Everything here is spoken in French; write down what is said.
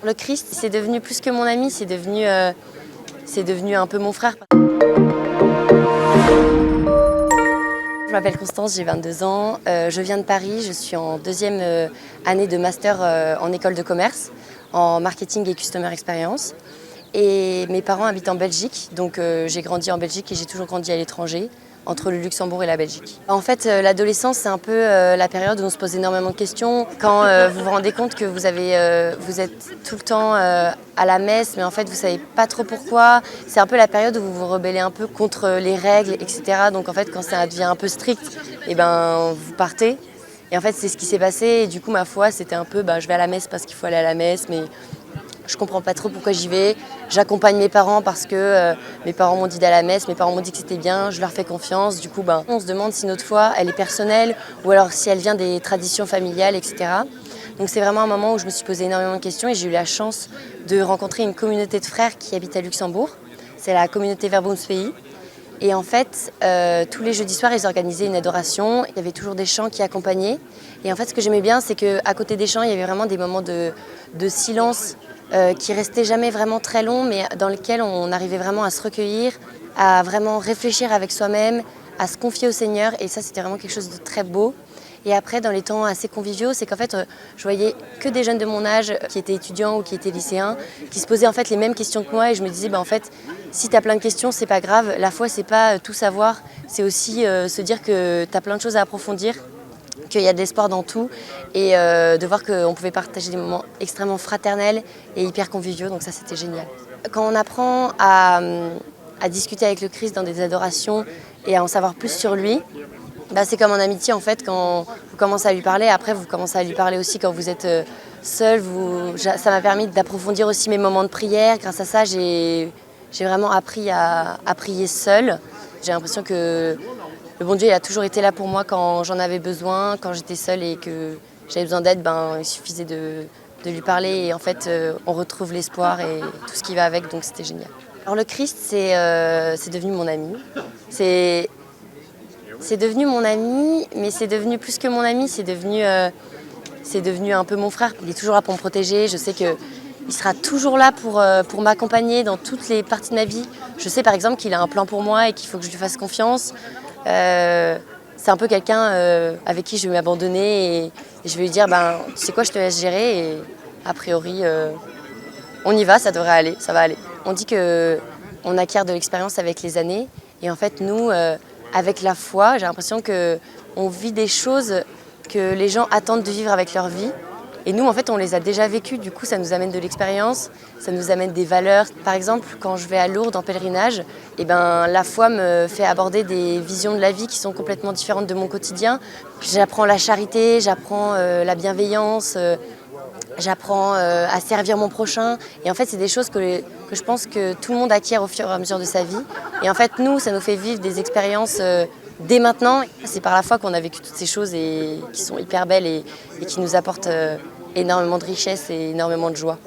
Le Christ, c'est devenu plus que mon ami, c'est devenu un peu mon frère. Je m'appelle Constance, j'ai 22 ans, je viens de Paris, je suis en deuxième année de master en école de commerce, en marketing et customer experience. Et mes parents habitent en Belgique, donc j'ai grandi en Belgique et j'ai toujours grandi à l'étranger, entre le Luxembourg et la Belgique. En fait, l'adolescence, c'est un peu la période où on se pose énormément de questions. Quand vous vous rendez compte que vous êtes tout le temps à la messe, mais en fait, vous savez pas trop pourquoi. C'est un peu la période où vous vous rebellez un peu contre les règles, etc. Donc en fait, quand ça devient un peu strict, et ben, vous partez. Et en fait, c'est ce qui s'est passé. Et du coup, ma foi, c'était un peu, je vais à la messe parce qu'il faut aller à la messe, mais je comprends pas trop pourquoi j'y vais. J'accompagne mes parents parce que mes parents m'ont dit d'aller à la messe, mes parents m'ont dit que c'était bien, je leur fais confiance. Du coup, on se demande si notre foi, elle est personnelle ou alors si elle vient des traditions familiales, etc. Donc c'est vraiment un moment où je me suis posé énormément de questions et j'ai eu la chance de rencontrer une communauté de frères qui habitent à Luxembourg. C'est la communauté Verbumspei. Et en fait, tous les jeudis soirs, ils organisaient une adoration. Il y avait toujours des chants qui accompagnaient. Et en fait, ce que j'aimais bien, c'est qu'à côté des chants, il y avait vraiment des moments de silence qui restaient jamais vraiment très longs, mais dans lesquels on arrivait vraiment à se recueillir, à vraiment réfléchir avec soi-même, à se confier au Seigneur. Et ça, c'était vraiment quelque chose de très beau. Et après, dans les temps assez conviviaux, c'est qu'en fait, je voyais que des jeunes de mon âge qui étaient étudiants ou qui étaient lycéens, qui se posaient en fait les mêmes questions que moi. Et je me disais, en fait, si tu as plein de questions, c'est pas grave. La foi, c'est pas tout savoir, c'est aussi se dire que tu as plein de choses à approfondir, qu'il y a de l'espoir dans tout et de voir qu'on pouvait partager des moments extrêmement fraternels et hyper conviviaux. Donc ça, c'était génial. Quand on apprend à discuter avec le Christ dans des adorations et à en savoir plus sur lui, c'est comme en amitié en fait, quand vous commencez à lui parler, après vous commencez à lui parler aussi quand vous êtes seul. Ça m'a permis d'approfondir aussi mes moments de prière. Grâce à ça, j'ai vraiment appris à prier seule. J'ai l'impression que le bon Dieu il a toujours été là pour moi quand j'en avais besoin, quand j'étais seule et que j'avais besoin d'aide, il suffisait de lui parler et en fait on retrouve l'espoir et tout ce qui va avec, donc c'était génial. Alors le Christ, c'est devenu mon ami. C'est devenu mon ami, mais c'est devenu plus que mon ami, c'est devenu un peu mon frère. Il est toujours là pour me protéger, je sais qu'il sera toujours là pour m'accompagner dans toutes les parties de ma vie. Je sais par exemple qu'il a un plan pour moi et qu'il faut que je lui fasse confiance. C'est un peu quelqu'un avec qui je vais m'abandonner et je vais lui dire, tu sais quoi, je te laisse gérer et a priori, on y va, ça devrait aller, ça va aller. On dit qu'on acquiert de l'expérience avec les années et en fait, nous, avec la foi, j'ai l'impression qu'on vit des choses que les gens attendent de vivre avec leur vie. Et nous, en fait, on les a déjà vécues. Du coup, ça nous amène de l'expérience, ça nous amène des valeurs. Par exemple, quand je vais à Lourdes en pèlerinage, la foi me fait aborder des visions de la vie qui sont complètement différentes de mon quotidien. J'apprends la charité, j'apprends la bienveillance, j'apprends à servir mon prochain. Et en fait, c'est des choses que je pense que tout le monde acquiert au fur et à mesure de sa vie. Et en fait, nous, ça nous fait vivre des expériences dès maintenant. C'est par la foi qu'on a vécu toutes ces choses et qui sont hyper belles et qui nous apportent énormément de richesse et énormément de joie.